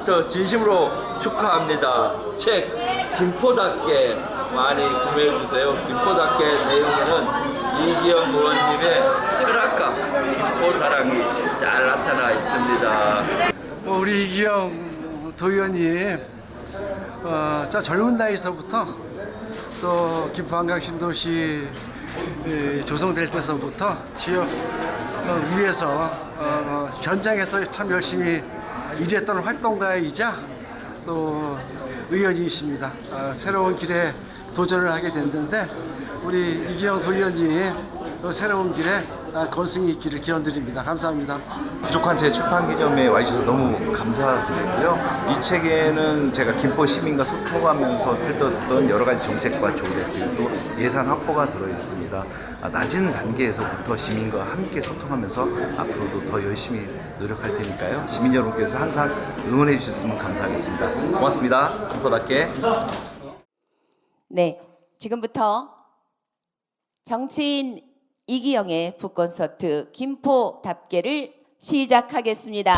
콘서트 진심으로 축하합니다. 책 김포답게 많이 구매해주세요. 김포답게 내용에는 이기영 의원님의 철학과 김포사랑이 잘 나타나 있습니다. 우리 이기영 도의원님 젊은 나이서부터 또 김포한강신도시 조성될 때서부터 지역 위에서 현장에서 참 열심히 일했던 활동가이자 또 의원이십니다. 새로운 길에 도전을 하게 됐는데 우리 이기영 도의원님 또 새로운 길에 건승이 있기를 기원드립니다. 감사합니다. 부족한 제 출판 기념회에 와주셔서 너무 감사드리고요. 이 책에는 제가 김포 시민과 소통하면서 펼쳤던 여러 가지 정책과 조례 그리고 또 예산 확보가 들어 있습니다. 낮은 단계에서부터 시민과 함께 소통하면서 앞으로도 더 열심히 노력할 테니까요. 시민 여러분께서 항상 응원해 주셨으면 감사하겠습니다. 고맙습니다. 김포답게. 네, 지금부터 정치인 이기영의 북콘서트 김포답게를 시작하겠습니다.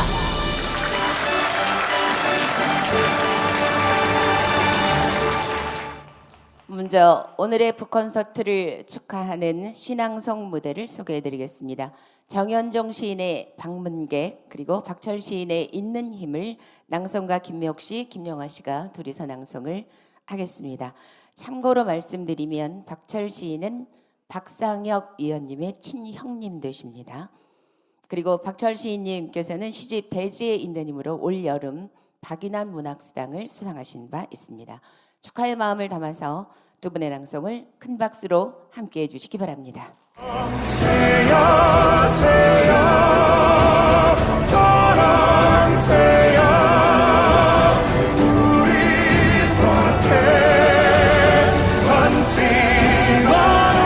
먼저 오늘의 북콘서트를 축하하는 신앙송 무대를 소개해드리겠습니다. 정현종 시인의 방문객 그리고 박철 시인의 있는 힘을 낭송가 김미옥 씨, 김영화 씨가 둘이서 낭송을 하겠습니다. 참고로 말씀드리면 박철 시인은 박상혁 의원님의 친형님 되십니다. 그리고 박철 시인님께서는 시집 배지에 있는 힘으로 올여름 박인환 문학수당을 수상하신 바 있습니다. 축하의 마음을 담아서 두 분의 낭송을 큰 박수로 함께해 주시기 바랍니다. 세야 세야 사랑 세야 우리 곁에 앉지 마라.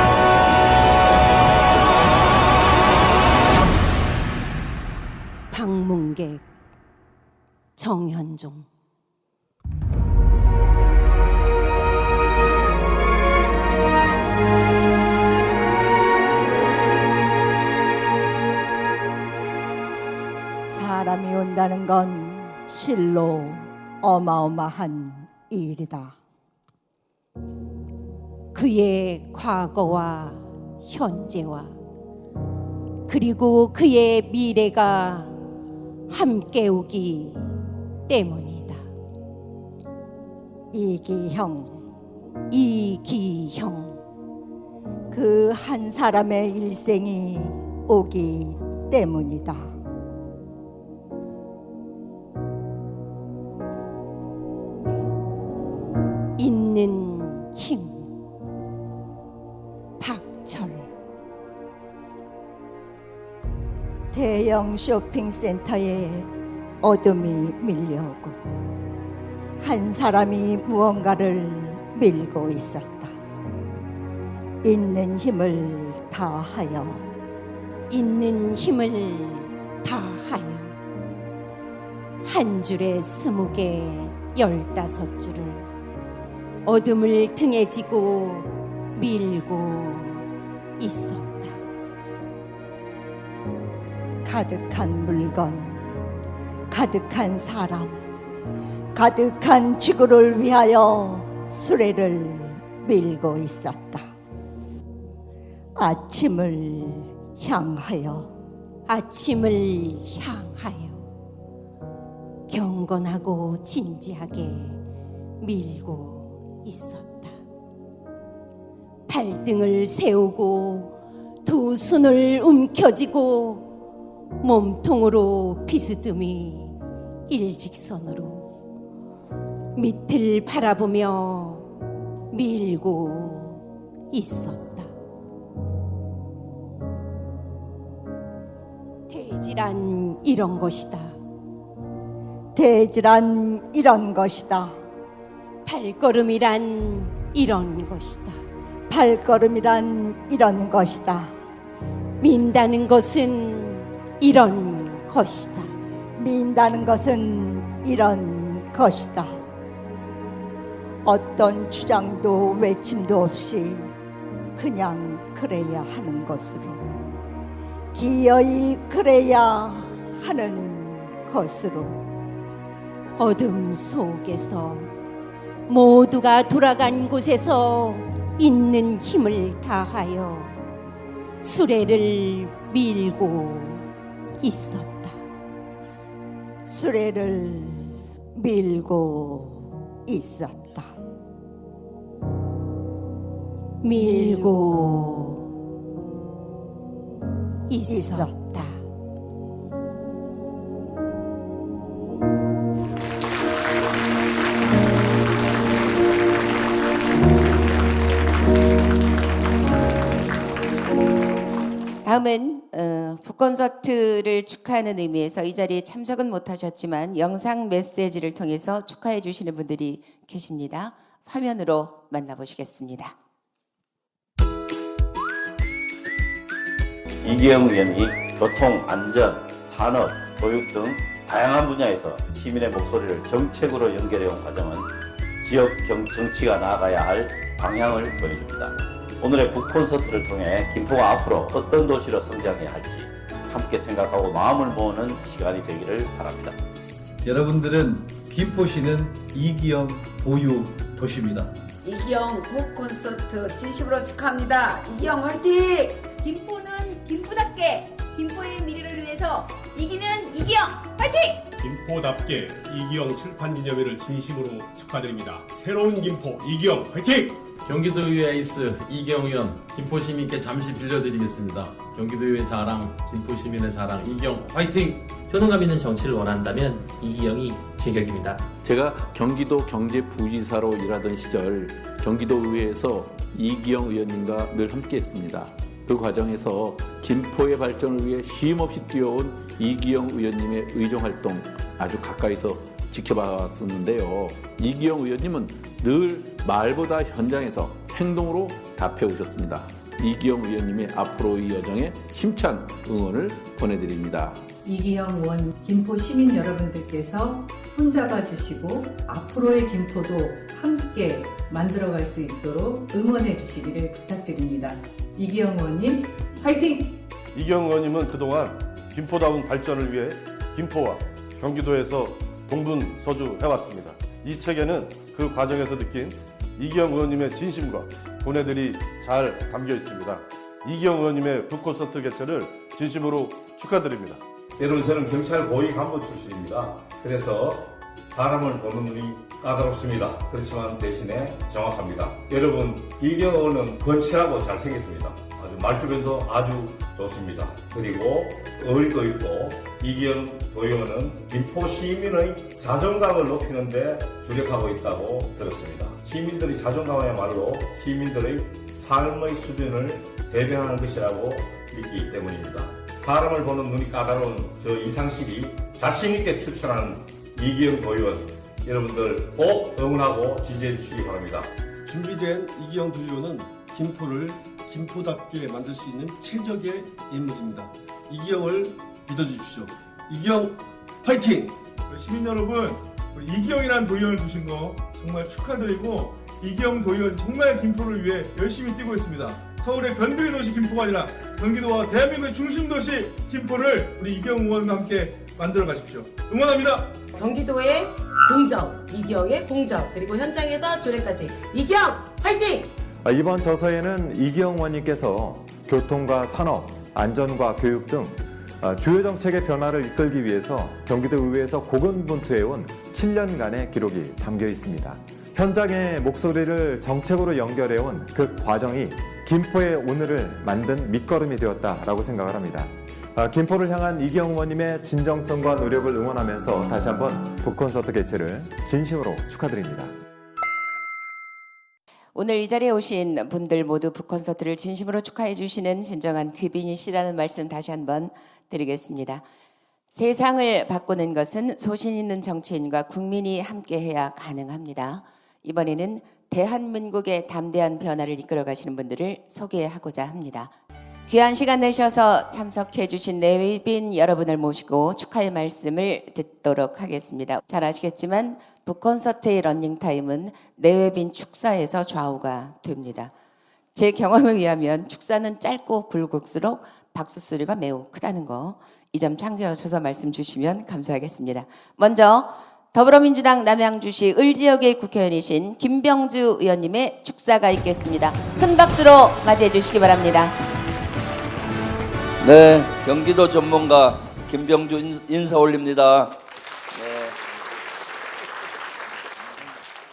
방문객 정현종. 사람이 온다는 건 실로 어마어마한 일이다. 그의 과거와 현재와 그리고 그의 미래가 함께 오기 때문이다. 이기형, 그 한 사람의 일생이 오기 때문이다. 있는 힘 박철. 대형 쇼핑센터에 어둠이 밀려오고 한 사람이 무언가를 밀고 있었다. 있는 힘을 다하여 있는 힘을 다하여 한 줄에 20개 15줄을 어둠을 등에 지고 밀고 있었다. 가득한 물건, 가득한 사람, 가득한 지구를 위하여 수레를 밀고 있었다. 아침을 향하여 경건하고 진지하게 밀고 있었다. 발등을 세우고 두 손을 움켜쥐고 몸통으로 비스듬히 일직선으로 밑을 바라보며 밀고 있었다. 대지란 이런 것이다. 대지란 이런 것이다. 발걸음이란 이런 것이다. 발걸음이란 이런 것이다. 민다는 것은 이런 것이다. 민다는 것은 이런 것이다. 어떤 주장도 외침도 없이 그냥 그래야 하는 것으로, 기어이 그래야 하는 것으로 어둠 속에서 모두가 돌아간 곳에서 있는 힘을 다하여 수레를 밀고 있었다. 수레를 밀고 있었다. 밀고 있었다. 다음은 북콘서트를 축하하는 의미에서 이 자리에 참석은 못하셨지만 영상 메시지를 통해서 축하해 주시는 분들이 계십니다. 화면으로 만나보시겠습니다. 이기영 의원이 교통, 안전, 산업, 교육 등 다양한 분야에서 시민의 목소리를 정책으로 연결해온 과정은 지역 정치가 나아가야 할 방향을 보여줍니다. 오늘의 북콘서트를 통해 김포가 앞으로 어떤 도시로 성장해야 할지 함께 생각하고 마음을 모으는 시간이 되기를 바랍니다. 여러분들은 김포시는 이기영 보유 도시입니다. 이기영 북콘서트 진심으로 축하합니다. 이기영 화이팅! 김포는 김포답게 김포의 미래를 위해서 이기는 이기영 화이팅! 김포답게 이기영 출판기념회를 진심으로 축하드립니다. 새로운 김포 이기영 화이팅! 경기도의회 에이스 이기영 의원 김포시민께 잠시 빌려드리겠습니다. 경기도의회 자랑, 김포시민의 자랑 이기영 화이팅! 효능감 있는 정치를 원한다면 이기영이 제격입니다. 제가 경기도 경제부지사로 일하던 시절 경기도의회에서 이기영 의원님과 늘 함께했습니다. 그 과정에서 김포의 발전을 위해 쉼없이 뛰어온 이기영 의원님의 의정활동 아주 가까이서 지켜봤었는데요. 이기영 의원님은 늘 말보다 현장에서 행동으로 답해오셨습니다. 이기영 의원님의 앞으로의 여정에 힘찬 응원을 보내드립니다. 이기영 의원 김포 시민 여러분들께서 손잡아 주시고 앞으로의 김포도 함께 만들어갈 수 있도록 응원해 주시기를 부탁드립니다. 이기영 의원님 화이팅! 이기영 의원님은 그동안 김포다운 발전을 위해 김포와 경기도에서 동분서주 해왔습니다. 이 책에는 그 과정에서 느낀 이기영 의원님의 진심과 고뇌들이 잘 담겨 있습니다. 이기영 의원님의 북콘서트 개최를 진심으로 축하드립니다. 여러분, 저는 경찰 고위 간부 출신입니다. 그래서 사람을 보는 눈이 까다롭습니다. 그렇지만 대신에 정확합니다. 여러분, 이기영 의원은 건실하고 잘생겼습니다. 아주 말주변도 아주 좋습니다. 그리고 의리도 있고 이기영 도의원은 김포 시민의 자존감을 높이는 데 주력하고 있다고 들었습니다. 시민들의 자존감이야말로 시민들의 삶의 수준을 대변하는 것이라고 믿기 때문입니다. 사람을 보는 눈이 까다로운 저 이상식이 자신있게 추천하는 이기영 도의원, 여러분들 꼭 응원하고 지지해 주시기 바랍니다. 준비된 이기영 도의원은 김포를 김포답게 만들 수 있는 최적의 인물입니다. 이기영을 믿어주십시오. 이기영 파이팅! 시민 여러분, 우리 이기영이라는 도의원을 주신 거 정말 축하드리고, 이기영 도의원 정말 김포를 위해 열심히 뛰고 있습니다. 서울의 변두리 도시 김포가 아니라 경기도와 대한민국의 중심 도시 김포를 우리 이기영 의원과 함께 만들어 가십시오. 응원합니다. 경기도의 공정, 이기영의 공정, 그리고 현장에서 조례까지 이기영 화이팅! 이번 저서에는 이기영 의원님께서 교통과 산업, 안전과 교육 등 주요 정책의 변화를 이끌기 위해서 경기도 의회에서 고군분투해온 7년간의 기록이 담겨 있습니다. 현장의 목소리를 정책으로 연결해온 그 과정이 김포의 오늘을 만든 밑거름이 되었다라고 생각을 합니다. 김포를 향한 이기영 의원님의 진정성과 노력을 응원하면서 다시 한번 북콘서트 개최를 진심으로 축하드립니다. 오늘 이 자리에 오신 분들 모두 북콘서트를 진심으로 축하해 주시는 진정한 귀빈이시라는 말씀 다시 한번 드리겠습니다. 세상을 바꾸는 것은 소신 있는 정치인과 국민이 함께해야 가능합니다. 이번에는 대한민국의 담대한 변화를 이끌어 가시는 분들을 소개하고자 합니다. 귀한 시간 내셔서 참석해 주신 내외빈 여러분을 모시고 축하의 말씀을 듣도록 하겠습니다. 잘 아시겠지만 북콘서트의 러닝타임은 내외빈 축사에서 좌우가 됩니다. 제 경험에 의하면 축사는 짧고 굵을수록 박수 소리가 매우 크다는 거, 이 점 참고하셔서 말씀 주시면 감사하겠습니다. 먼저 더불어민주당 남양주시 을지역의 국회의원이신 김병주 의원님의 축사가 있겠습니다. 큰 박수로 맞이해 주시기 바랍니다. 네, 경기도 전문가 김병주 인사 올립니다. 네.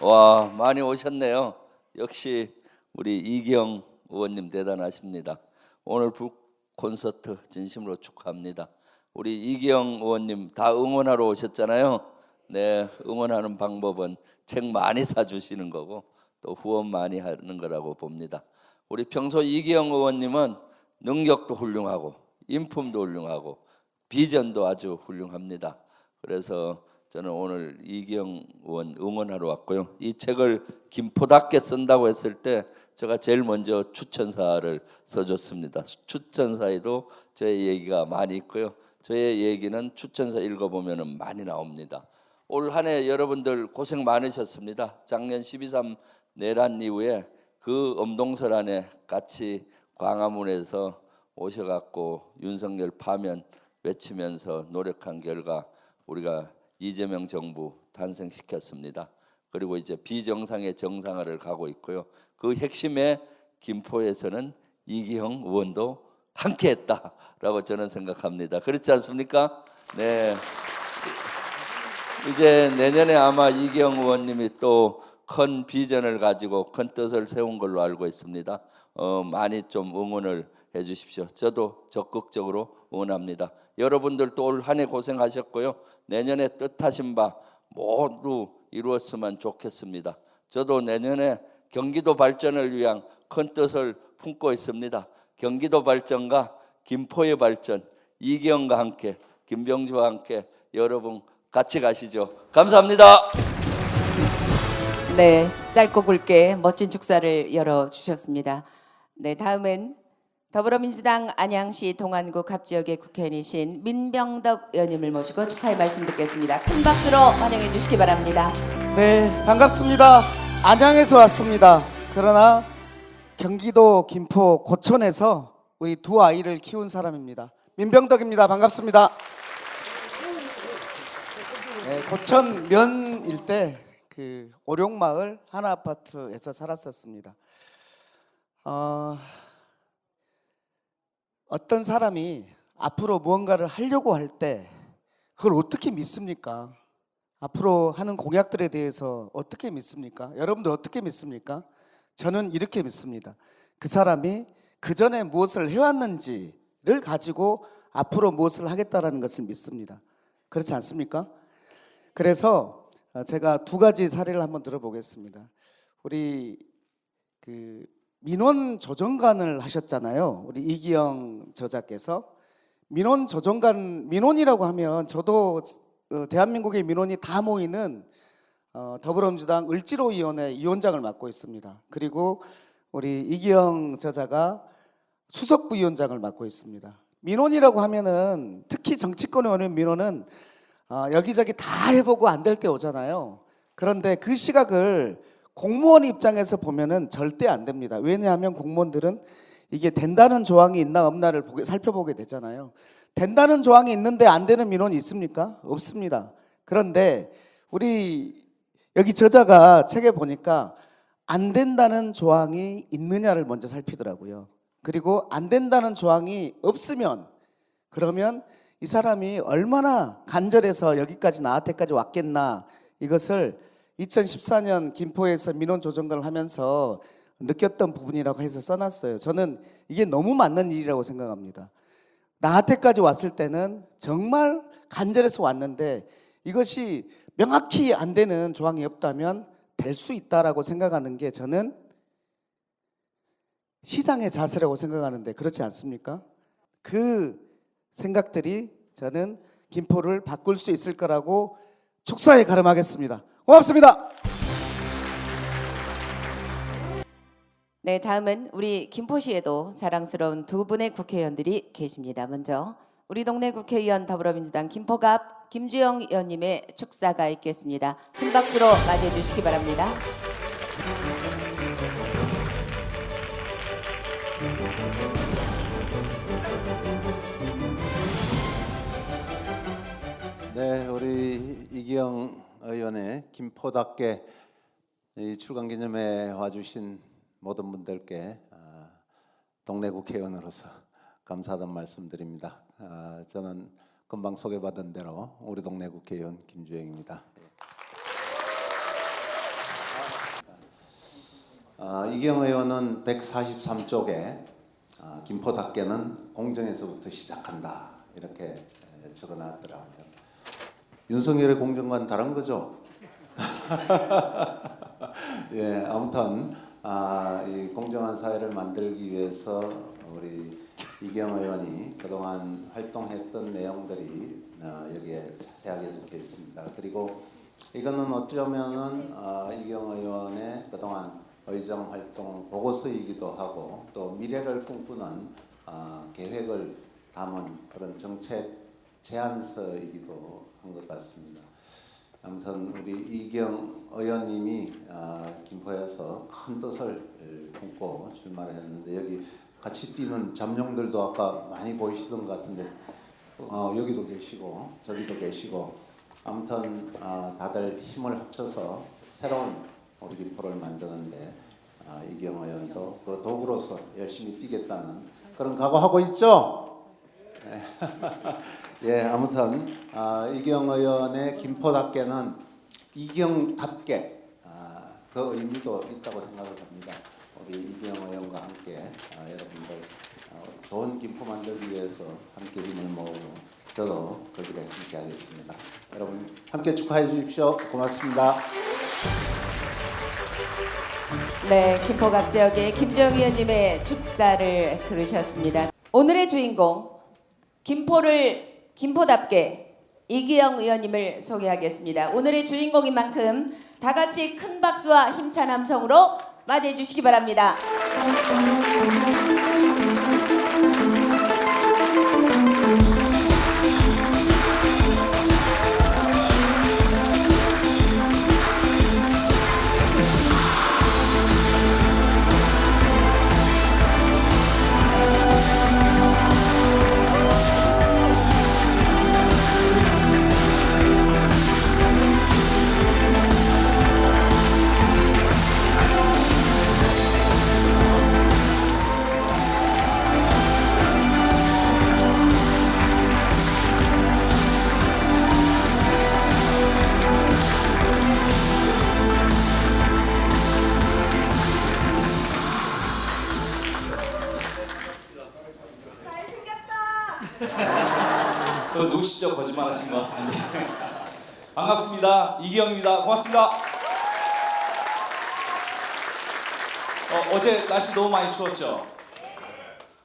와, 많이 오셨네요. 역시 우리 이기영 의원님 대단하십니다. 오늘 북 콘서트 진심으로 축하합니다. 우리 이기영 의원님 다 응원하러 오셨잖아요. 네, 응원하는 방법은 책 많이 사주시는 거고 또 후원 많이 하는 거라고 봅니다. 우리 평소 이기영 의원님은 능력도 훌륭하고 인품도 훌륭하고 비전도 아주 훌륭합니다. 그래서 저는 오늘 이기영 의원 응원하러 왔고요. 이 책을 김포답게 쓴다고 했을 때 제가 제일 먼저 추천사를 써줬습니다. 추천사에도 저의 얘기가 많이 있고요. 저의 얘기는 추천사 읽어보면 많이 나옵니다. 올 한 해 여러분들 고생 많으셨습니다. 작년 12.3 내란 이후에 그 엄동설 안에 같이 광화문에서 오셔갖고 윤석열 파면 외치면서 노력한 결과 우리가 이재명 정부 탄생시켰습니다. 그리고 이제 비정상의 정상화를 가고 있고요. 그 핵심에 김포에서는 이기영 의원도 함께했다라고 저는 생각합니다. 그렇지 않습니까? 네. 이제 내년에 아마 이기영 의원님이 또 큰 비전을 가지고 큰 뜻을 세운 걸로 알고 있습니다. 많이 좀 응원을 해주십시오. 저도 적극적으로 응원합니다. 여러분들도 올 한 해 고생하셨고요. 내년에 뜻하신 바 모두 이루었으면 좋겠습니다. 저도 내년에 경기도 발전을 위한 큰 뜻을 품고 있습니다. 경기도 발전과 김포의 발전, 이기영과 함께, 김병주와 함께 여러분 같이 가시죠. 감사합니다. 네, 짧고 굵게 멋진 축사를 열어주셨습니다. 네, 다음은 더불어민주당 안양시 동안구 갑지역의 국회의원이신 민병덕 의원님을 모시고 축하의 말씀 듣겠습니다. 큰 박수로 환영해 주시기 바랍니다. 네, 반갑습니다. 안양에서 왔습니다. 그러나 경기도 김포 고촌에서 우리 두 아이를 키운 사람입니다. 민병덕입니다. 반갑습니다. 네, 고촌 면 일대 그 오룡마을 하나아파트에서 살았었습니다. 어떤 사람이 앞으로 무언가를 하려고 할 때 그걸 어떻게 믿습니까? 앞으로 하는 공약들에 대해서 어떻게 믿습니까? 여러분들 어떻게 믿습니까? 저는 이렇게 믿습니다. 그 사람이 그 전에 무엇을 해왔는지를 가지고 앞으로 무엇을 하겠다라는 것을 믿습니다. 그렇지 않습니까? 그래서 제가 두 가지 사례를 한번 들어보겠습니다. 우리 그 민원 조정관을 하셨잖아요. 우리 이기영 저자께서 민원 조정관, 민원이라고 하면 저도 대한민국의 민원이 다 모이는 더불어민주당 을지로위원회 위원장을 맡고 있습니다. 그리고 우리 이기영 저자가 수석부위원장을 맡고 있습니다. 민원이라고 하면은 특히 정치권에 오는 민원은 여기저기 다 해보고 안 될 때 오잖아요. 그런데 그 시각을 공무원 입장에서 보면은 절대 안 됩니다. 왜냐하면 공무원들은 이게 된다는 조항이 있나 없나를 살펴보게 되잖아요. 된다는 조항이 있는데 안 되는 민원이 있습니까? 없습니다. 그런데 우리 여기 저자가 책에 보니까 안 된다는 조항이 있느냐를 먼저 살피더라고요. 그리고 안 된다는 조항이 없으면 그러면 이 사람이 얼마나 간절해서 여기까지 나한테까지 왔겠나, 이것을 2014년 김포에서 민원조정관을 하면서 느꼈던 부분이라고 해서 써놨어요. 저는 이게 너무 맞는 일이라고 생각합니다. 나한테까지 왔을 때는 정말 간절해서 왔는데 이것이 명확히 안 되는 조항이 없다면 될 수 있다라고 생각하는 게 저는 시장의 자세라고 생각하는데 그렇지 않습니까? 그 생각들이 저는 김포를 바꿀 수 있을 거라고 축사에 가름하겠습니다. 고맙습니다. 네, 다음은 우리 김포시에도 자랑스러운 두 분의 국회의원들이 계십니다. 먼저 우리 동네 국회의원 더불어민주당 김포갑 김주영 의원님의 축사가 있겠습니다. 큰 박수로 맞이해 주시기 바랍니다. 네, 우리 이기영 의원의 김포답게 이 출강기념회에 와주신 모든 분들께 동네 국회의원으로서 감사하다는 말씀드립니다. 저는 금방 소개받은 대로 우리 동네 국회의원 김주영입니다. 이경 의원은 143쪽에 김포답게는 공정에서부터 시작한다 이렇게 적어놨더라고요. 윤석열의 공정과는 다른 거죠. 예, 아무튼 이 공정한 사회를 만들기 위해서 우리 이경 의원이 그동안 활동했던 내용들이 여기에 자세하게 적혀 있습니다. 그리고 이거는 어쩌면은 이경 의원의 그동안 의정 활동 보고서이기도 하고 또 미래를 꿈꾸는 계획을 담은 그런 정책 제안서이기도 한 것 같습니다. 아무튼 우리 이경 의원님이 김포에서 큰 뜻을 품고 출마를 했는데 여기 같이 뛰는 잠룡들도 아까 많이 보이시던 것 같은데 여기도 계시고 저기도 계시고 아무튼 다들 힘을 합쳐서 새로운 우리 김포를 만드는데 이경 의원도 그 도구로서 열심히 뛰겠다는 그런 각오하고 있죠? 예, 아무튼 이경 의원의 김포답게는 이경답게 그 의미도 있다고 생각을 합니다. 우리 이경 의원과 함께 여러분들 좋은 김포 만들기 위해서 함께 힘을 모으고 저도 그 길에 함께 하겠습니다. 여러분 함께 축하해 주십시오. 고맙습니다. 네, 김포갑 지역의 김주영 의원님의 축사를 들으셨습니다. 오늘의 주인공 김포답게 이기영 의원님을 소개하겠습니다. 오늘의 주인공인 만큼 다 같이 큰 박수와 힘찬 함성으로 맞이해 주시기 바랍니다. 또 누구시죠? 거짓말 하신 거 아닙니다. 반갑습니다. 이기영입니다. 고맙습니다. 어제 날씨 너무 많이 추웠죠?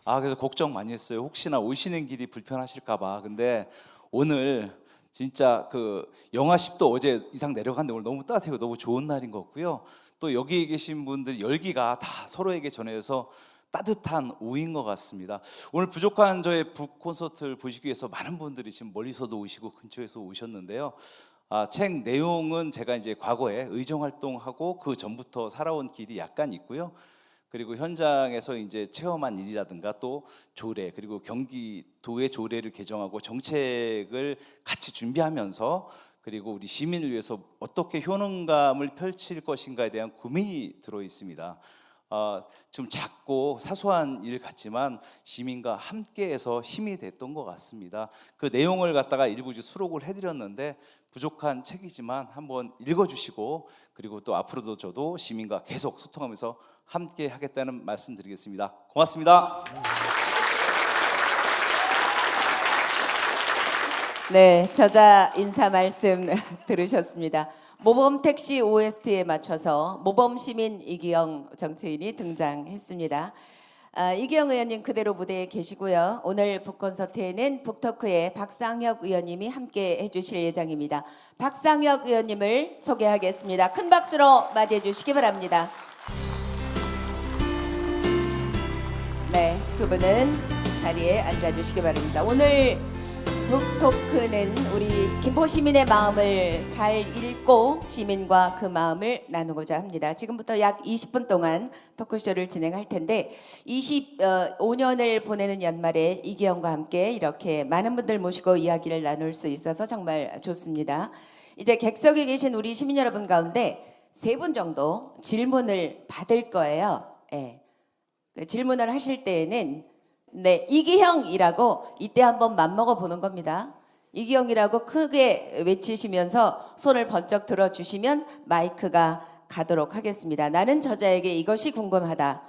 그래서 걱정 많이 했어요. 혹시나 오시는 길이 불편하실까봐. 근데 오늘 진짜 그 영하 10도 어제 이상 내려갔는데 오늘 너무 따뜻하고 너무 좋은 날인 것 같고요. 또 여기 계신 분들 열기가 다 서로에게 전해져서 따뜻한 오후인 것 같습니다. 오늘 부족한 저의 북 콘서트를 보시기 위해서 많은 분들이 지금 멀리서도 오시고 근처에서 오셨는데요. 책 내용은 제가 이제 과거에 의정 활동하고 그 전부터 살아온 길이 약간 있고요. 그리고 현장에서 이제 체험한 일이라든가 또 조례 그리고 경기도의 조례를 개정하고 정책을 같이 준비하면서 그리고 우리 시민을 위해서 어떻게 효능감을 펼칠 것인가에 대한 고민이 들어 있습니다. 좀 작고 사소한 일 같지만 시민과 함께해서 힘이 됐던 것 같습니다. 그 내용을 갖다가 일부 수록을 해드렸는데 부족한 책이지만 한번 읽어주시고 그리고 또 앞으로도 저도 시민과 계속 소통하면서 함께 하겠다는 말씀드리겠습니다. 고맙습니다. 네, 저자 인사 말씀 들으셨습니다. 모범택시 OST에 맞춰서 모범시민 이기영 정치인이 등장했습니다. 이기영 의원님 그대로 무대에 계시고요. 오늘 북콘서트에는 북토크에 박상혁 의원님이 함께 해주실 예정입니다. 박상혁 의원님을 소개하겠습니다. 큰 박수로 맞이해 주시기 바랍니다. 네, 두 분은 자리에 앉아주시기 바랍니다. 오늘 북토크는 우리 김포 시민의 마음을 잘 읽고 시민과 그 마음을 나누고자 합니다. 지금부터 약 20분 동안 토크쇼를 진행할 텐데 25년을 보내는 연말에 이기영과 함께 이렇게 많은 분들 모시고 이야기를 나눌 수 있어서 정말 좋습니다. 이제 객석에 계신 우리 시민 여러분 가운데 3분 정도 질문을 받을 거예요. 예. 그 질문을 하실 때에는 네, 이기형이라고 이때 한번 맘먹어 보는 겁니다. 이기형이라고 크게 외치시면서 손을 번쩍 들어주시면 마이크가 가도록 하겠습니다. 나는 저자에게 이것이 궁금하다.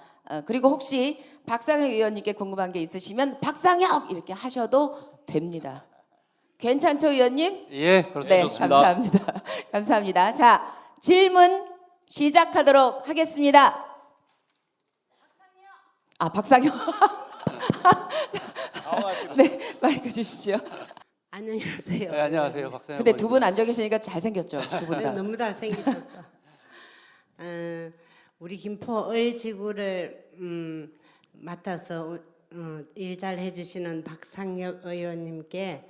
그리고 혹시 박상혁 의원님께 궁금한 게 있으시면 박상혁 이렇게 하셔도 됩니다. 괜찮죠, 의원님? 예, 그렇습니다. 네, 좋습니다. 감사합니다. 감사합니다. 자, 질문 시작하도록 하겠습니다. 아, 박상혁. 네, 마이크 주십시오. 안녕하세요. 네, 안녕하세요, 박상혁. 근데 두 분 앉아 계시니까 잘생겼죠, 두 분 네, 다. 너무 잘생기셨어. 우리 김포 을지구를 맡아서 일 잘 해주시는 박상혁 의원님께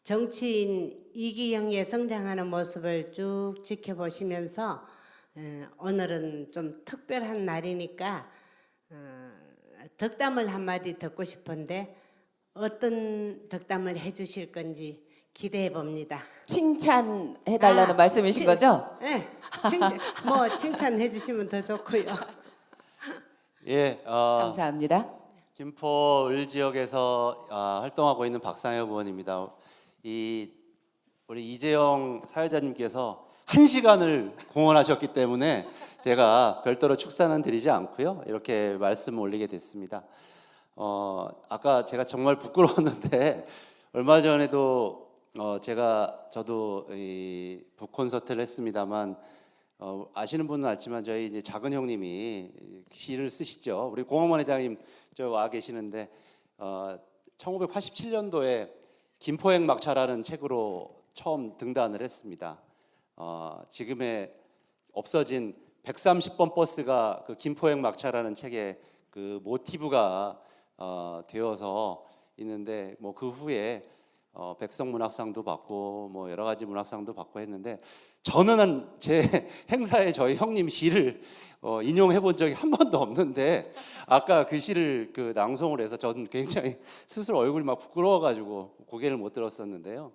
정치인 이기영의 성장하는 모습을 쭉 지켜보시면서 오늘은 좀 특별한 날이니까 덕담을 한마디 듣고 싶은데 어떤 덕담을 해주실 건지 기대해 봅니다. 칭찬해달라는 말씀이신 거죠? 네, 칭찬해 주시면 더 좋고요. 예, 감사합니다. 김포 을 지역에서 활동하고 있는 박상혁 의원입니다. 우리 이재영 사회자님께서 1시간을 공헌하셨기 때문에 제가 별도로 축사는 드리지 않고요. 이렇게 말씀을 올리게 됐습니다. 아까 제가 정말 부끄러웠는데 얼마 전에도 저도 이 북콘서트를 했습니다만 아시는 분은 알지만 저희 이제 작은 형님이 시를 쓰시죠. 우리 공홍원 회장님 저 와 계시는데 1987년도에 김포행 막차라는 책으로 처음 등단을 했습니다. 지금의 없어진 130번 버스가 그 김포행 막차라는 책의 그 모티브가 되어서 있는데 뭐 그 후에 백성문학상도 받고 뭐 여러 가지 문학상도 받고 했는데 저는 제 행사에 저희 형님 시를 인용해 본 적이 한 번도 없는데 아까 그 시를 그 낭송을 해서 저는 굉장히 스스로 얼굴이 막 부끄러워가지고 고개를 못 들었었는데요.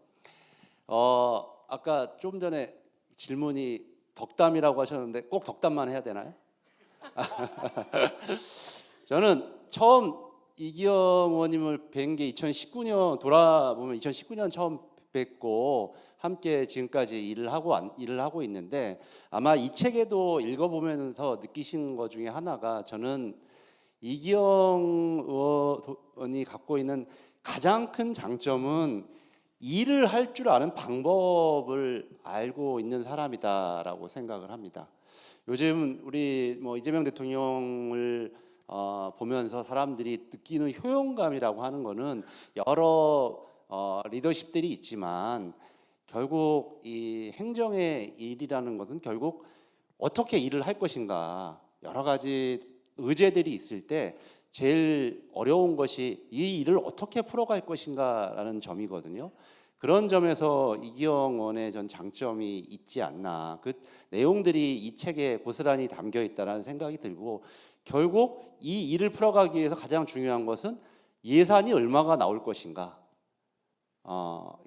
아까 좀 전에 질문이 덕담이라고 하셨는데 꼭 덕담만 해야 되나요? 저는 처음 이기영 의원님을 뵌 게 2019년 돌아보면 2019년 처음 뵙고 함께 지금까지 일을 하고 있는데 아마 이 책에도 읽어보면서 느끼신 것 중에 하나가 저는 이기영 의원이 갖고 있는 가장 큰 장점은 일을 할 줄 아는 방법을 알고 있는 사람이다라고 생각을 합니다. 요즘 우리 뭐 이재명 대통령을 보면서 사람들이 느끼는 효용감이라고 하는 거는 여러 리더십들이 있지만 결국 이 행정의 일이라는 것은 결국 어떻게 일을 할 것인가 여러 가지 의제들이 있을 때 제일 어려운 것이 이 일을 어떻게 풀어갈 것인가라는 점이거든요. 그런 점에서 이기영 의원의 전 장점이 있지 않나. 그 내용들이 이 책에 고스란히 담겨 있다는 생각이 들고 결국 이 일을 풀어가기 위해서 가장 중요한 것은 예산이 얼마가 나올 것인가.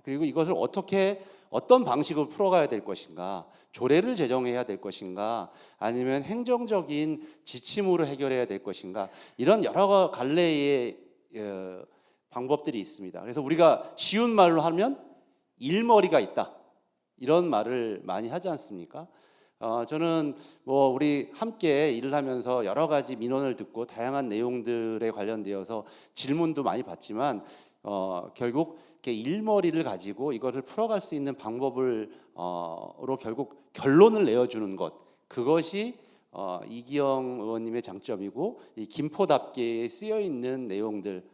그리고 이것을 어떤 방식으로 풀어가야 될 것인가. 조례를 제정해야 될 것인가. 아니면 행정적인 지침으로 해결해야 될 것인가. 이런 여러 갈래의 방법들이 있습니다. 그래서 우리가 쉬운 말로 하면 일머리가 있다. 이런 말을 많이 하지 않습니까? 저는 뭐 우리 함께 일을 하면서 여러 가지 민원을 듣고 다양한 내용들에 관련되어서 질문도 많이 받지만 결국 이렇게 일머리를 가지고 이것을 풀어갈 수 있는 방법으로 결국 결론을 내어주는 것 그것이 이기영 의원님의 장점이고 이 김포답게 쓰여 있는 내용들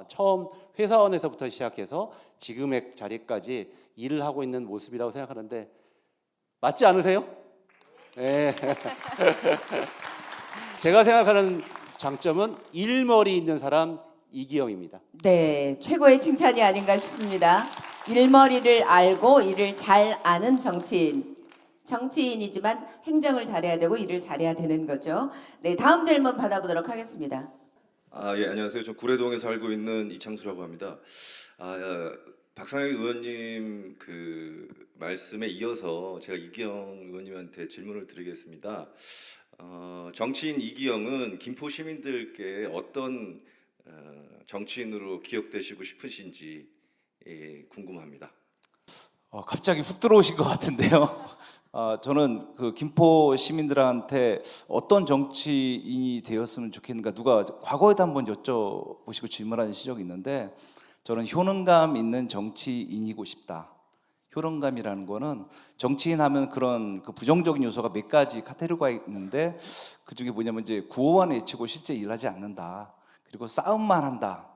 처음 회사원에서부터 시작해서 지금의 자리까지 일을 하고 있는 모습이라고 생각하는데 맞지 않으세요? 네. 제가 생각하는 장점은 일머리 있는 사람 이기영입니다. 네, 최고의 칭찬이 아닌가 싶습니다. 일머리를 알고 일을 잘 아는 정치인이지만 행정을 잘해야 되고 일을 잘해야 되는 거죠. 네, 다음 질문 받아보도록 하겠습니다. 예, 안녕하세요. 저 구례동에 살고 있는 이창수라고 합니다. 박상혁 의원님 그 말씀에 이어서 제가 이기영 의원님한테 질문을 드리겠습니다. 정치인 이기영은 김포 시민들께 어떤 정치인으로 기억되시고 싶으신지 궁금합니다. 갑자기 훅 들어오신 것 같은데요. 저는 그 김포 시민들한테 어떤 정치인이 되었으면 좋겠는가, 누가 과거에도 한번 여쭤보시고 질문하신 적이 있는데, 저는 효능감 있는 정치인이고 싶다. 효능감이라는 거는 정치인 하면 그런 그 부정적인 요소가 몇 가지 카테고리가 있는데, 그 중에 뭐냐면 이제 구호만 외치고 실제 일하지 않는다. 그리고 싸움만 한다.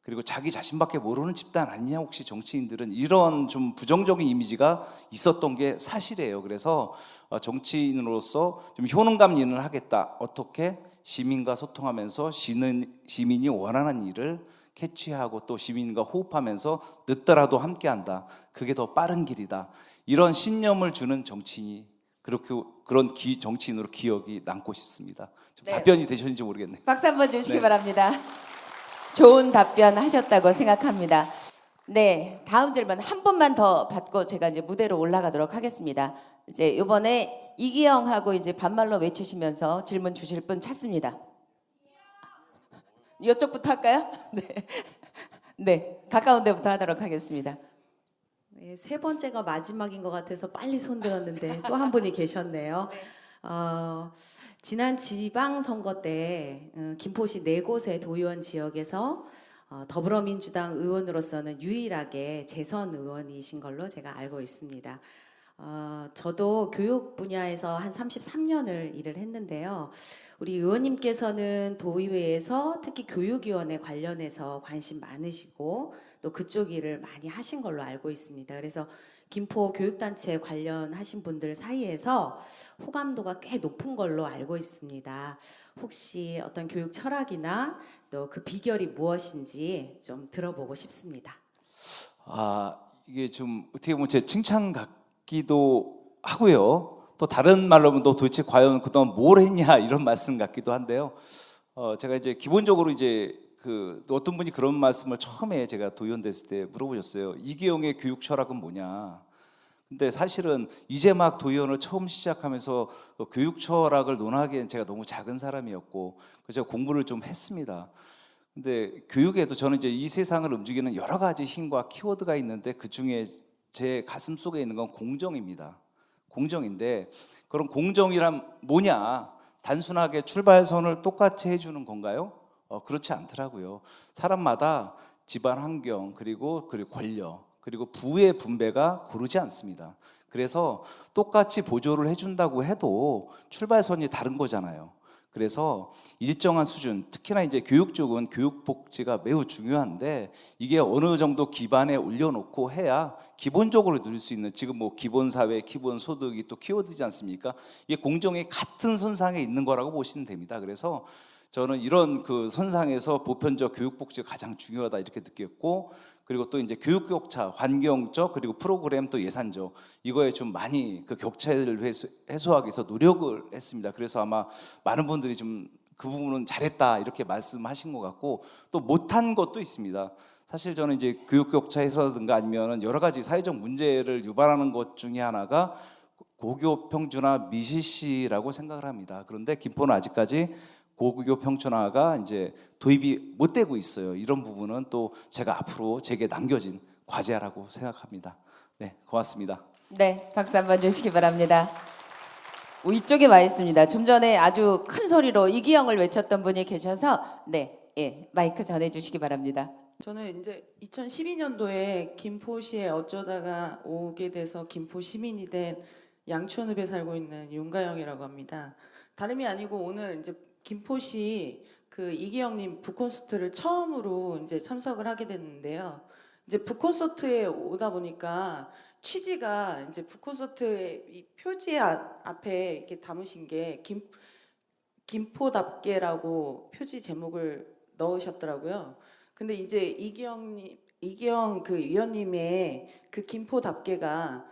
그리고 자기 자신밖에 모르는 집단 아니냐, 혹시 정치인들은 이런 좀 부정적인 이미지가 있었던 게 사실이에요. 그래서 정치인으로서 좀 효능감 일을 하겠다. 어떻게? 시민과 소통하면서 시민이 원하는 일을 캐치하고 또 시민과 호흡하면서 늦더라도 함께한다. 그게 더 빠른 길이다. 이런 신념을 주는 정치인이 그런 정치인으로 기억이 남고 싶습니다. 좀 네. 답변이 되셨는지 모르겠네요. 박수 한번 주시기 네. 바랍니다. 좋은 답변 하셨다고 생각합니다. 네, 다음 질문 한 분만 더 받고 제가 이제 무대로 올라가도록 하겠습니다. 이제 이번에 이기영하고 이제 반말로 외치시면서 질문 주실 분 찾습니다. 이쪽부터 할까요? 네. 네, 가까운 데부터 하도록 하겠습니다. 네, 세 번째가 마지막인 것 같아서 빨리 손 들었는데 또 한 분이 계셨네요. 지난 지방선거 때 김포시 4곳의 도의원 지역에서 더불어민주당 의원으로서는 유일하게 재선 의원이신 걸로 제가 알고 있습니다. 저도 교육 분야에서 한 33년을 일을 했는데요. 우리 의원님께서는 도의회에서 특히 교육위원회 관련해서 관심 많으시고 또 그쪽 일을 많이 하신 걸로 알고 있습니다. 그래서 김포 교육단체 관련하신 분들 사이에서 호감도가 꽤 높은 걸로 알고 있습니다. 혹시 어떤 교육 철학이나 또 그 비결이 무엇인지 좀 들어보고 싶습니다. 이게 좀 어떻게 보면 제 칭찬 같기도 하고요. 또 다른 말로 하면 너 도대체 과연 그동안 뭘 했냐, 이런 말씀 같기도 한데요. 제가 이제 기본적으로 이제 어떤 분이 그런 말씀을 처음에 제가 도의원 됐을 때 물어보셨어요. 이기영의 교육 철학은 뭐냐. 근데 사실은 이제 막 도의원을 처음 시작하면서 교육 철학을 논하기엔 제가 너무 작은 사람이었고, 그래서 공부를 좀 했습니다. 근데 교육에도 저는 이제 이 세상을 움직이는 여러 가지 힘과 키워드가 있는데, 그 중에 제 가슴 속에 있는 건 공정입니다. 공정인데, 그런 공정이란 뭐냐? 단순하게 출발선을 똑같이 해주는 건가요? 그렇지 않더라고요. 사람마다 집안 환경, 그리고 권력, 그리고 부의 분배가 고르지 않습니다. 그래서 똑같이 보조를 해준다고 해도 출발선이 다른 거잖아요. 그래서 일정한 수준, 특히나 이제 교육 쪽은 교육 복지가 매우 중요한데, 이게 어느 정도 기반에 올려놓고 해야 기본적으로 누릴 수 있는, 지금 뭐 기본 사회, 기본 소득이 또 키워드지 않습니까? 이게 공정의 같은 선상에 있는 거라고 보시면 됩니다. 그래서 저는 이런 그 선상에서 보편적 교육 복지가 가장 중요하다, 이렇게 느꼈고, 그리고 또 이제 교육 격차, 환경적, 그리고 프로그램, 또 예산적, 이거에 좀 많이 그 격차를 해소하기 위해서 노력을 했습니다. 그래서 아마 많은 분들이 좀 그 부분은 잘했다, 이렇게 말씀하신 것 같고, 또 못한 것도 있습니다. 사실 저는 이제 교육 격차 해소라든가 아니면은 여러 가지 사회적 문제를 유발하는 것 중에 하나가 고교 평준화 미실시라고 생각을 합니다. 그런데 김포는 아직까지 고교 평준화가 이제 도입이 못 되고 있어요. 이런 부분은 또 제가 앞으로 제게 남겨진 과제라고 생각합니다. 네, 고맙습니다. 네, 박수 한번 주시기 바랍니다. 이쪽에 와 있습니다. 좀 전에 아주 큰 소리로 이기영을 외쳤던 분이 계셔서 마이크 전해주시기 바랍니다. 저는 이제 2012년도에 김포시에 어쩌다가 오게 돼서 김포 시민이 된 양촌읍에 살고 있는 윤가영이라고 합니다. 다름이 아니고 오늘 이제 김포시 그 이기영님 북콘서트를 처음으로 이제 참석을 하게 됐는데요. 이제 북콘서트에 오다 보니까 취지가 이제 북콘서트의 이 표지 앞에 이렇게 담으신 게 김포답게라고 표지 제목을 넣으셨더라고요. 근데 이제 이기영 그 위원님의 그 김포답게가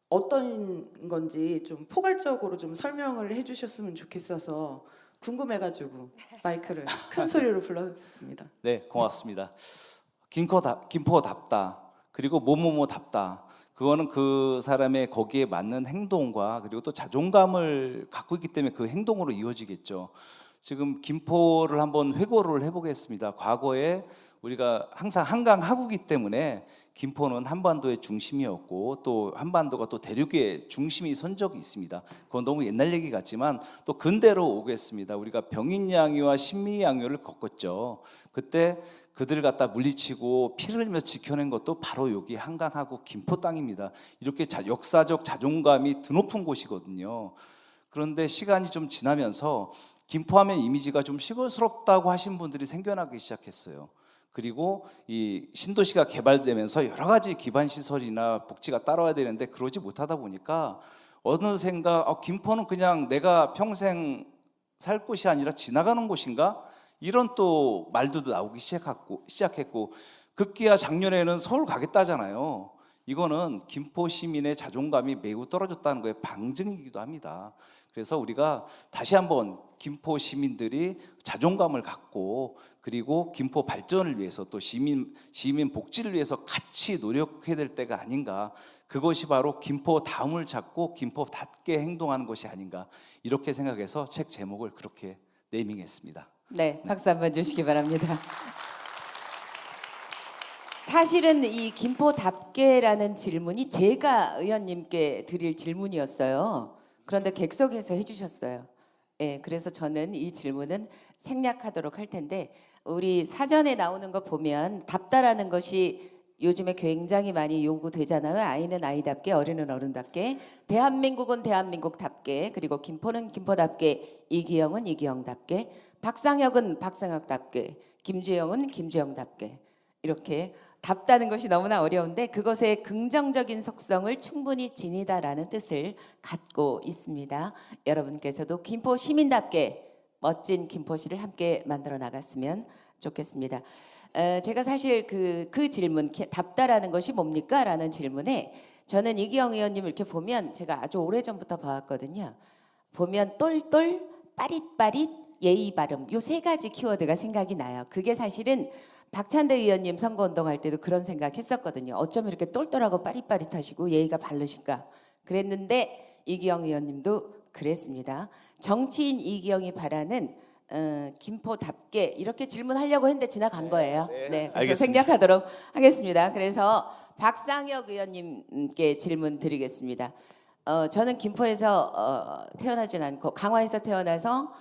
어떤 건지 좀 포괄적으로 좀 설명을 해주셨으면 좋겠어서 궁금해가지고 마이크를 큰 소리로 불렀습니다. 네, 고맙습니다. 김포답다. 그리고 뭐뭐뭐답다. 그거는 그 사람의 거기에 맞는 행동과 그리고 또 자존감을 갖고 있기 때문에 그 행동으로 이어지겠죠. 지금 김포를 한번 회고를 해보겠습니다. 과거에 우리가 항상 한강 하구기 때문에 김포는 한반도의 중심이었고 또 한반도가 또 대륙의 중심이 선 적이 있습니다. 그건 너무 옛날 얘기 같지만 또 근대로 오겠습니다. 우리가 병인양요와 신미양요를 겪었죠. 그때 그들을 갖다 물리치고 피를 흘리며 지켜낸 것도 바로 여기 한강 하구 김포 땅입니다. 이렇게 역사적 자존감이 드높은 곳이거든요. 그런데 시간이 좀 지나면서 김포하면 이미지가 좀 시골스럽다고 하신 분들이 생겨나기 시작했어요. 그리고 이 신도시가 개발되면서 여러 가지 기반 시설이나 복지가 따라와야 되는데 그러지 못하다 보니까 어느샌가 김포는 그냥 내가 평생 살 곳이 아니라 지나가는 곳인가? 이런 또 말도 나오기 시작했고 급기야 작년에는 서울 가겠다잖아요. 이거는 김포 시민의 자존감이 매우 떨어졌다는 거에 방증이기도 합니다. 그래서 우리가 다시 한번 김포 시민들이 자존감을 갖고 그리고 김포 발전을 위해서 또 시민 복지를 위해서 같이 노력해야 될 때가 아닌가. 그것이 바로 김포 다음을 잡고 김포답게 행동하는 것이 아닌가. 이렇게 생각해서 책 제목을 그렇게 네이밍했습니다. 네, 박수 한번 주시기 바랍니다. 사실은 이 김포답게라는 질문이 제가 의원님께 드릴 질문이었어요. 그런데 객석에서 해주셨어요. 예, 그래서 저는 이 질문은 생략하도록 할 텐데 우리 사전에 나오는 거 보면 답다라는 것이 요즘에 굉장히 많이 요구되잖아요. 아이는 아이답게, 어른은 어른답게, 대한민국은 대한민국답게, 그리고 김포는 김포답게, 이기영은 이기영답게, 박상혁은 박상혁답게, 김주영은 김주영답게. 이렇게 답다는 것이 너무나 어려운데 그것의 긍정적인 속성을 충분히 지니다라는 뜻을 갖고 있습니다. 여러분께서도 김포 시민답게 멋진 김포시를 함께 만들어 나갔으면 좋겠습니다. 제가 사실 그 질문, 답다라는 것이 뭡니까? 라는 질문에 저는 이기영 의원님 이렇게 보면 제가 아주 오래전부터 봐왔거든요. 보면 똘똘, 빠릿빠릿, 예의 바름 요 세 가지 키워드가 생각이 나요. 그게 사실은 박찬대 의원님 선거운동할 때도 그런 생각했었거든요. 어쩜 이렇게 똘똘하고 빠릿빠릿하시고 예의가 바르실까 그랬는데 이기영 의원님도 그랬습니다. 정치인 이기영이 바라는 김포답게 이렇게 질문하려고 했는데 지나간 거예요. 네, 그래서 알겠습니다. 생략하도록 하겠습니다. 그래서 박상혁 의원님께 질문 드리겠습니다. 저는 김포에서 태어나진 않고 강화에서 태어나서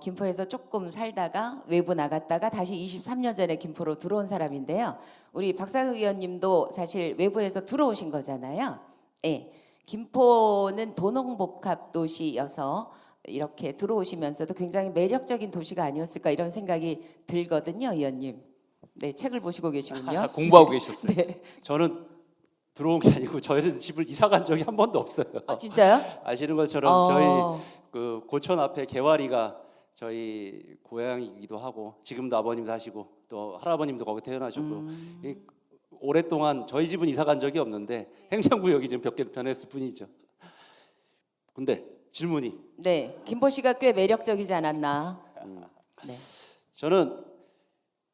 김포에서 조금 살다가 외부 나갔다가 다시 23년 전에 김포로 들어온 사람인데요. 우리 박상혁 의원님도 사실 외부에서 들어오신 거잖아요. 예, 김포는 도농복합 도시여서 이렇게 들어오시면서도 굉장히 매력적인 도시가 아니었을까 이런 생각이 들거든요, 의원님. 네, 책을 보시고 계시군요. 공부하고 계셨어요. 네. 저는 들어온 게 아니고 저희는 집을 이사 간 적이 한 번도 없어요. 아, 진짜요? 아시는 것처럼 저희 그 고촌 앞에 개화리가 저희 고향이기도 하고 지금도 아버님 사시고 또 할아버님도 거기 태어나셨고 오랫동안 저희 집은 이사 간 적이 없는데 행정구역이 좀 변했을 뿐이죠. 근데 질문이 네, 김포시가 꽤 매력적이지 않았나? 네. 저는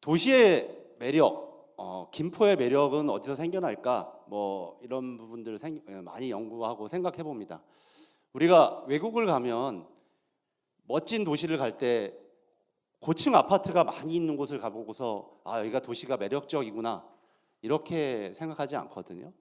도시의 매력, 김포의 매력은 어디서 생겨날까? 뭐 이런 부분들을 많이 연구하고 생각해 봅니다. 우리가 외국을 가면 멋진 도시를 갈 때 고층 아파트가 많이 있는 곳을 가보고서 아, 여기가 도시가 매력적이구나 이렇게 생각하지 않거든요.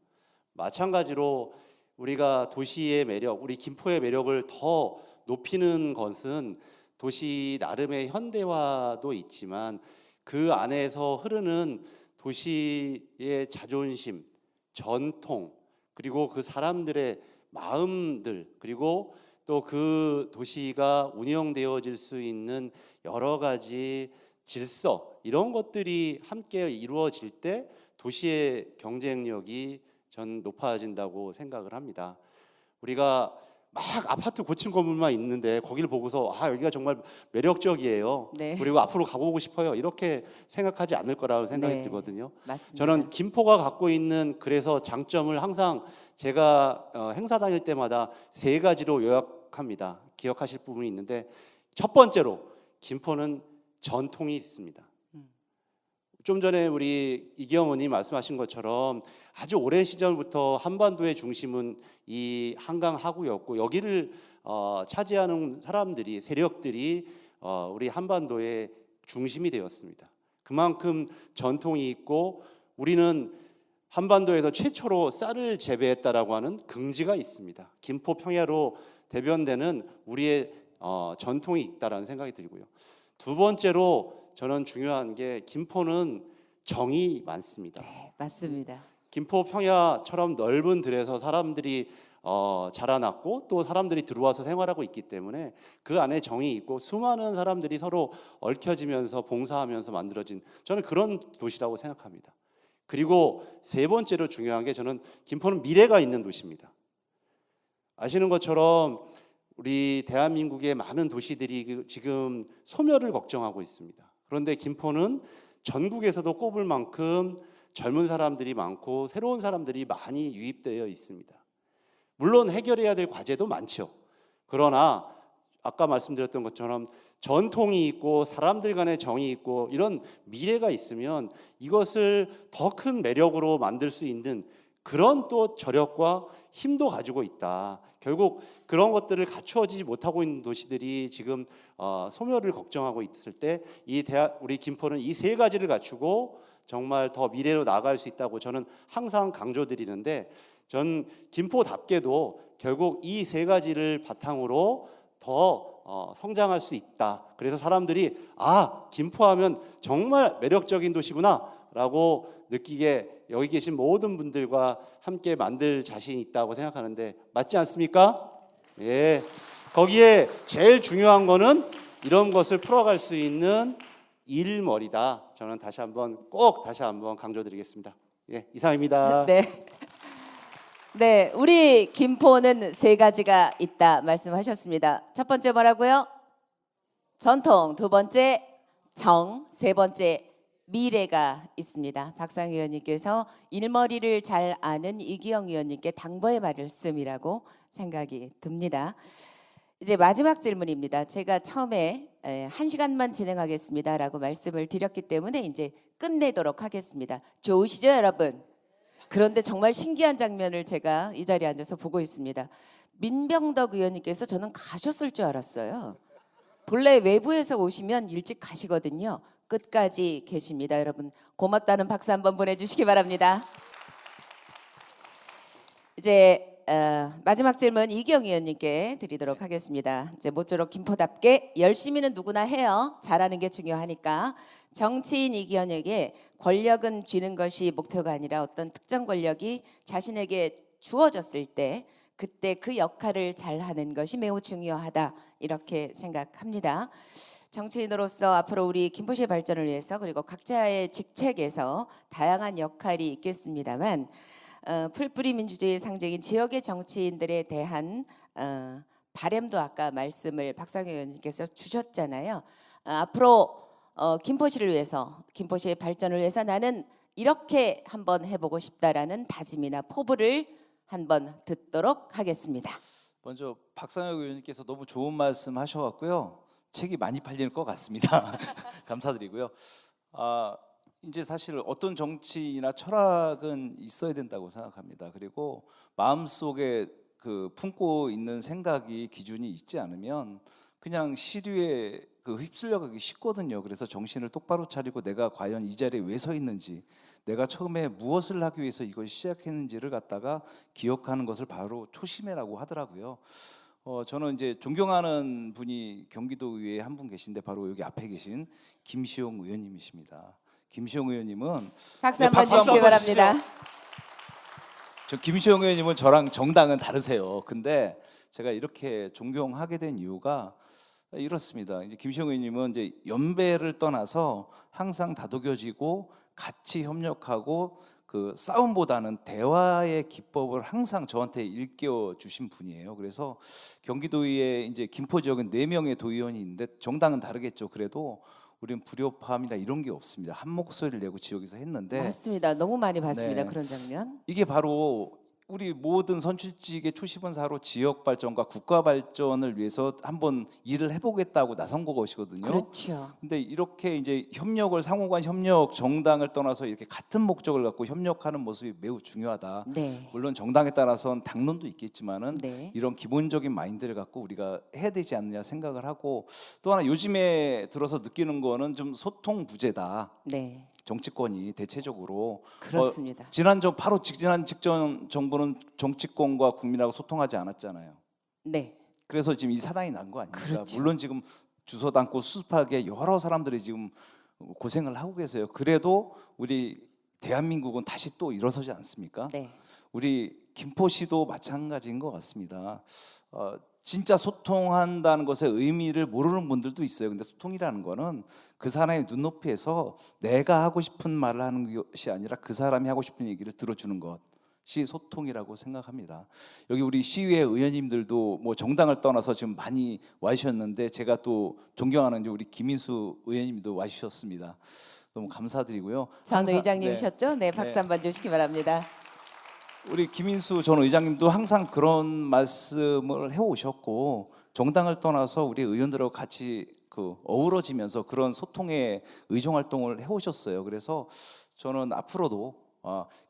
마찬가지로 우리가 도시의 매력, 우리 김포의 매력을 더 높이는 것은 도시 나름의 현대화도 있지만 그 안에서 흐르는 도시의 자존심, 전통, 그리고 그 사람들의 마음들, 그리고 또 그 도시가 운영되어질 수 있는 여러 가지 질서, 이런 것들이 함께 이루어질 때 도시의 경쟁력이 전 높아진다고 생각을 합니다. 우리가 막 아파트 고층 건물만 있는데 거기를 보고서 아, 여기가 정말 매력적이에요. 네. 그리고 앞으로 가보고 싶어요. 이렇게 생각하지 않을 거라고 생각이 네, 들거든요. 맞습니다. 저는 김포가 갖고 있는 그래서 장점을 항상 제가 행사 다닐 때마다 세 가지로 요약합니다. 기억하실 부분이 있는데 첫 번째로 김포는 전통이 있습니다. 좀 전에 우리 이기영 의원님 말씀하신 것처럼 아주 오랜 시절부터 한반도의 중심은 이 한강 하구였고 여기를 차지하는 사람들이 세력들이 우리 한반도의 중심이 되었습니다. 그만큼 전통이 있고 우리는 한반도에서 최초로 쌀을 재배했다라고 하는 긍지가 있습니다. 김포 평야로 대변되는 우리의 전통이 있다라는 생각이 들고요. 두 번째로 저는 중요한 게 김포는 정이 많습니다. 네, 맞습니다. 김포 평야처럼 넓은 들에서 사람들이 자라났고 또 사람들이 들어와서 생활하고 있기 때문에 그 안에 정이 있고 수많은 사람들이 서로 얽혀지면서 봉사하면서 만들어진 저는 그런 도시라고 생각합니다. 그리고 세 번째로 중요한 게 저는 김포는 미래가 있는 도시입니다. 아시는 것처럼 우리 대한민국의 많은 도시들이 지금 소멸을 걱정하고 있습니다. 그런데 김포는 전국에서도 꼽을 만큼 젊은 사람들이 많고 새로운 사람들이 많이 유입되어 있습니다. 물론 해결해야 될 과제도 많죠. 그러나 아까 말씀드렸던 것처럼 전통이 있고 사람들 간의 정이 있고 이런 미래가 있으면 이것을 더 큰 매력으로 만들 수 있는 그런 또 저력과 힘도 가지고 있다. 결국 그런 것들을 갖추어지지 못하고 있는 도시들이 지금 소멸을 걱정하고 있을 때 우리 김포는 이 세 가지를 갖추고 정말 더 미래로 나아갈 수 있다고 저는 항상 강조드리는데 전 김포답게도 결국 이 세 가지를 바탕으로 더 성장할 수 있다. 그래서 사람들이 김포하면 정말 매력적인 도시구나라고 느끼게 여기 계신 모든 분들과 함께 만들 자신이 있다고 생각하는데 맞지 않습니까? 예. 거기에 제일 중요한 거는 이런 것을 풀어갈 수 있는 일머리다. 저는 다시 한번 강조드리겠습니다. 예, 이상입니다. 네. 네, 우리 김포는 세 가지가 있다 말씀하셨습니다. 첫 번째 뭐라고요? 전통, 두 번째 정, 세 번째 미래가 있습니다. 박상희 의원님께서 일머리를 잘 아는 이기영 의원님께 당부의 말씀이라고 생각이 듭니다. 이제 마지막 질문입니다. 제가 처음에 1시간만 진행하겠습니다라고 말씀을 드렸기 때문에 이제 끝내도록 하겠습니다. 좋으시죠, 여러분? 그런데 정말 신기한 장면을 제가 이 자리에 앉아서 보고 있습니다. 민병덕 의원님께서 저는 가셨을 줄 알았어요. 본래 외부에서 오시면 일찍 가시거든요. 끝까지 계십니다. 여러분 고맙다는 박수 한번 보내주시기 바랍니다. 이제 마지막 질문 이기영 의원님께 드리도록 하겠습니다. 이제 모쪼록 김포답게 열심히는 누구나 해요. 잘하는 게 중요하니까. 정치인 이기영에게 권력은 쥐는 것이 목표가 아니라 어떤 특정 권력이 자신에게 주어졌을 때 그때 그 역할을 잘하는 것이 매우 중요하다 이렇게 생각합니다. 정치인으로서 앞으로 우리 김포시의 발전을 위해서 그리고 각자의 직책에서 다양한 역할이 있겠습니다만 풀뿌리 민주주의의 상징인 지역의 정치인들에 대한 바람도 아까 말씀을 박상희 의원님께서 주셨잖아요. 앞으로 김포시를 위해서 김포시의 발전을 위해서 나는 이렇게 한번 해보고 싶다라는 다짐이나 포부를 한번 듣도록 하겠습니다. 먼저 박상혁 의원님께서 너무 좋은 말씀 하셔갖고요. 책이 많이 팔릴 것 같습니다. 감사드리고요. 이제 사실 어떤 정치나 철학은 있어야 된다고 생각합니다. 그리고 마음속에 그 품고 있는 생각이 기준이 있지 않으면 그냥 시류에 휩쓸려가기 쉽거든요. 그래서 정신을 똑바로 차리고 내가 과연 이 자리에 왜 서 있는지, 내가 처음에 무엇을 하기 위해서 이걸 시작했는지를 갖다가 기억하는 것을 바로 초심이라고 하더라고요. 저는 이제 존경하는 분이 경기도의회에 한 분 계신데 바로 여기 앞에 계신 김시용 의원님이십니다. 김시용 의원님은 박수 한번 주시기 바랍니다. 저 김시용 의원님은 저랑 정당은 다르세요. 근데 제가 이렇게 존경하게 된 이유가 이렇습니다. 이제 김시용 의원님은 이제 연배를 떠나서 항상 다독여지고 같이 협력하고 그 싸움보다는 대화의 기법을 항상 저한테 일깨워 주신 분이에요. 그래서 경기도의회 이제 김포 지역은 4명의 도의원이 있는데 정당은 다르겠죠. 그래도 우리는 불협화음이나 이런 게 없습니다. 한 목소리를 내고 지역에서 했는데 맞습니다. 너무 많이 봤습니다. 네. 그런 장면. 이게 바로 우리 모든 선출직의 출시본사로 지역 발전과 국가 발전을 위해서 한번 일을 해보겠다고 나선 것이거든요. 그렇죠. 근데 이렇게 이제 협력을 상호간 협력, 정당을 떠나서 이렇게 같은 목적을 갖고 협력하는 모습이 매우 중요하다. 네. 물론 정당에 따라서는 당론도 있겠지만은 네. 이런 기본적인 마인드를 갖고 우리가 해야 되지 않느냐 생각을 하고, 또 하나 요즘에 들어서 느끼는 거는 좀 소통 부재다. 네. 정치권이 대체적으로 그렇습니다. 지난 직전 정부는 정치권과 국민하고 소통하지 않았잖아요. 네. 그래서 지금 이 사단이 난 거 아닙니까? 그렇죠. 물론 지금 주워 담고 수습하게 여러 사람들이 지금 고생을 하고 계세요. 그래도 우리 대한민국은 다시 또 일어서지 않습니까? 네. 우리 김포시도 마찬가지인 것 같습니다. 진짜 소통한다는 것의 의미를 모르는 분들도 있어요. 근데 소통이라는 거는 그 사람의 눈높이에서 내가 하고 싶은 말을 하는 것이 아니라 그 사람이 하고 싶은 얘기를 들어주는 것이 소통이라고 생각합니다. 여기 우리 시의회 의원님들도 뭐 정당을 떠나서 지금 많이 와주셨는데, 제가 또 존경하는 우리 김인수 의원님도 와주셨습니다. 너무 감사드리고요. 전 항상- 의장님이셨죠? 네, 박수 한번 주시기 바랍니다. 우리 김인수 전 의장님도 항상 그런 말씀을 해오셨고, 정당을 떠나서 우리 의원들하고 같이 어우러지면서 그런 소통의 의정 활동을 해오셨어요. 그래서 저는 앞으로도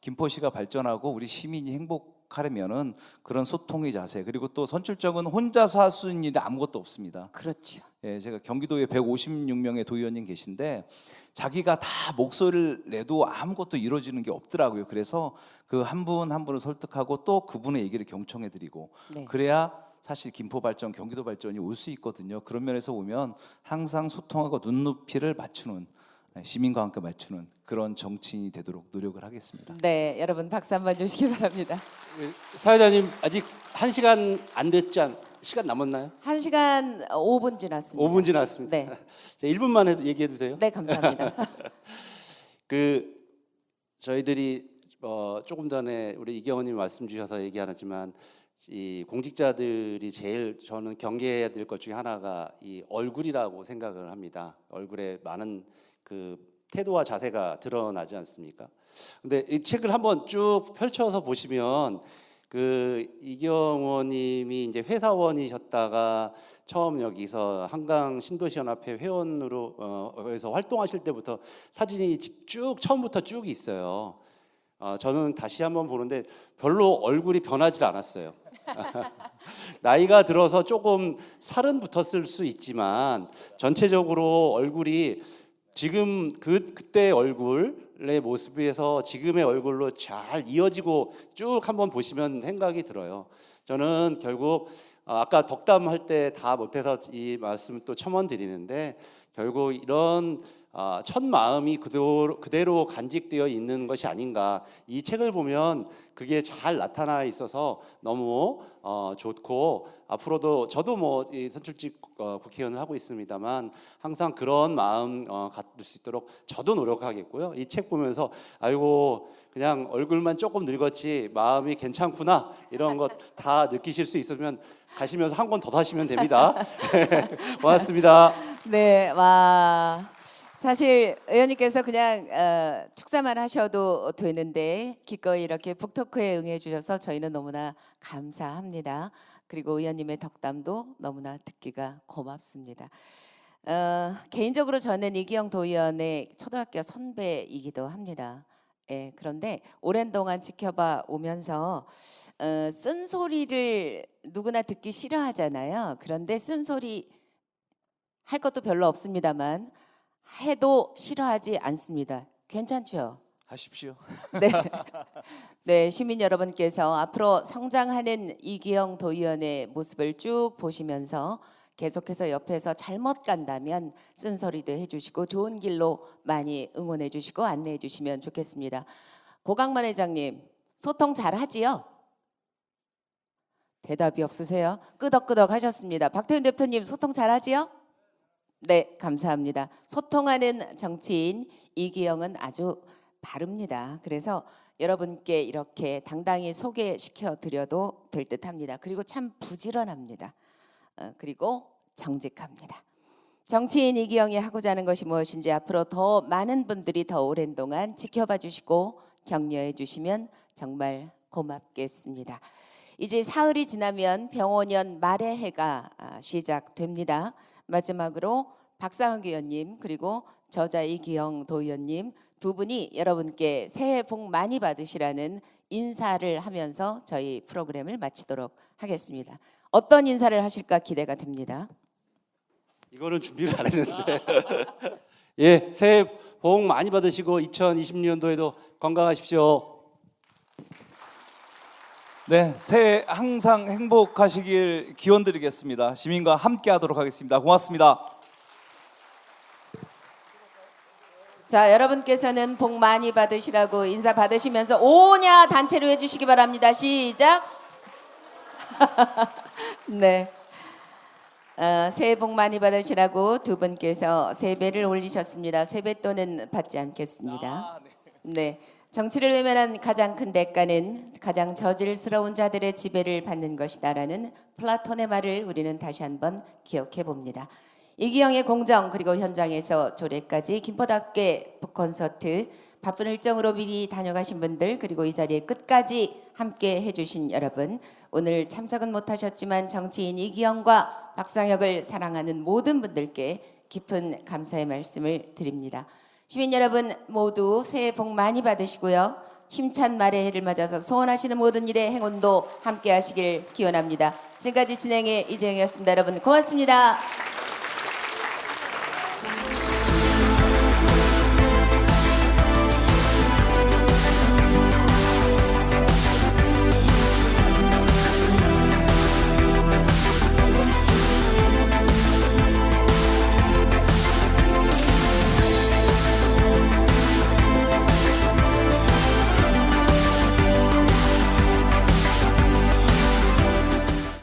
김포시가 발전하고 우리 시민이 행복하려면은 그런 소통의 자세, 그리고 또 선출적은 혼자서 할 수 있는 일이 아무것도 없습니다. 그렇죠. 예, 제가 경기도에 156명의 도의원님 계신데 자기가 다 목소리를 내도 아무것도 이루어지는 게 없더라고요. 그래서 그 한 분 한 분을 설득하고 또 그분의 얘기를 경청해드리고, 네. 그래야 사실 김포 발전, 경기도 발전이 올 수 있거든요. 그런 면에서 보면 항상 소통하고 눈높이를 맞추는, 시민과 함께 맞추는 그런 정치인이 되도록 노력을 하겠습니다. 네, 여러분 박수 한번 주시기 바랍니다. 사회자님 아직 1시간 안 됐지 시간 남았나요? 1시간 5분 지났습니다. 5분 지났습니다. 네. 1분만 얘기해도 돼요? 네, 감사합니다. 저희들이 조금 전에 우리 이경원님 말씀 주셔서 얘기하지만 이 공직자들이 제일 저는 경계해야 될 것 중에 하나가 이 얼굴이라고 생각을 합니다. 얼굴에 많은 그 태도와 자세가 드러나지 않습니까? 근데 이 책을 한번 쭉 펼쳐서 보시면 이경원님이 이제 회사원이셨다가 처음 여기서 한강 신도시연합회 회원으로 여기서 활동하실 때부터 사진이 쭉 처음부터 쭉 있어요. 저는 다시 한번 보는데 별로 얼굴이 변하지 않았어요. 나이가 들어서 조금 살은 붙었을 수 있지만 전체적으로 얼굴이 지금 그때 얼굴의 모습에서 지금의 얼굴로 잘 이어지고 쭉 한번 보시면 생각이 들어요. 저는 결국 아까 덕담할 때 다 못해서 이 말씀을 또 첨언드리는데, 결국 이런 첫 마음이 그대로 간직되어 있는 것이 아닌가. 이 책을 보면 그게 잘 나타나 있어서 너무 좋고, 앞으로도 저도 이 선출직 국회의원을 하고 있습니다만 항상 그런 마음 갖을 수 있도록 저도 노력하겠고요. 이 책 보면서 아이고 그냥 얼굴만 조금 늙었지 마음이 괜찮구나, 이런 것 다 느끼실 수 있으면 가시면서 한 권 더 사시면 됩니다. 고맙습니다. 네, 와. 사실 의원님께서 그냥 축사만 하셔도 되는데 기꺼이 이렇게 북토크에 응해 주셔서 저희는 너무나 감사합니다. 그리고 의원님의 덕담도 너무나 듣기가 고맙습니다. 개인적으로 저는 이기영 도의원의 초등학교 선배이기도 합니다. 예, 그런데 오랜 동안 지켜봐 오면서 쓴소리를 누구나 듣기 싫어하잖아요. 그런데 쓴소리 할 것도 별로 없습니다만 해도 싫어하지 않습니다. 괜찮죠? 하십시오. 네. 네, 시민 여러분께서 앞으로 성장하는 이기영 도의원의 모습을 쭉 보시면서 계속해서 옆에서 잘못 간다면 쓴소리도 해주시고 좋은 길로 많이 응원해 주시고 안내해 주시면 좋겠습니다. 고강만 회장님, 소통 잘 하지요? 대답이 없으세요? 끄덕끄덕 하셨습니다. 박태훈 대표님, 소통 잘 하지요? 네, 감사합니다. 소통하는 정치인 이기영은 아주 바릅니다. 그래서 여러분께 이렇게 당당히 소개시켜 드려도 될 듯합니다. 그리고 참 부지런합니다. 그리고 정직합니다. 정치인 이기영이 하고자 하는 것이 무엇인지 앞으로 더 많은 분들이 더 오랜 동안 지켜봐 주시고 격려해 주시면 정말 고맙겠습니다. 이제 사흘이 지나면 병원연 말의 해가 시작됩니다. 마지막으로 박상학 의원님 그리고 저자 이기영 도의원님 두 분이 여러분께 새해 복 많이 받으시라는 인사를 하면서 저희 프로그램을 마치도록 하겠습니다. 어떤 인사를 하실까 기대가 됩니다. 이거는 준비를 안 했는데. 예, 새해 복 많이 받으시고 2020년도에도 건강하십시오. 네, 새해 항상 행복하시길 기원드리겠습니다. 시민과 함께하도록 하겠습니다. 고맙습니다. 자, 여러분께서는 복 많이 받으시라고 인사 받으시면서 오냐 단체로 해주시기 바랍니다. 시작. 네. 새해 복 많이 받으시라고 두 분께서 세배를 올리셨습니다. 세뱃돈은 받지 않겠습니다. 네. 정치를 외면한 가장 큰 대가는 가장 저질스러운 자들의 지배를 받는 것이다라는 플라톤의 말을 우리는 다시 한번 기억해 봅니다. 이기영의 공정 그리고 현장에서 조례까지 김포답게 북콘서트 바쁜 일정으로 미리 다녀가신 분들 그리고 이 자리에 끝까지 함께 해주신 여러분 오늘 참석은 못하셨지만 정치인 이기영과 박상혁을 사랑하는 모든 분들께 깊은 감사의 말씀을 드립니다. 시민 여러분 모두 새해 복 많이 받으시고요. 힘찬 말의 해를 맞아서 소원하시는 모든 일에 행운도 함께 하시길 기원합니다. 지금까지 진행의 이재영이었습니다. 여러분 고맙습니다.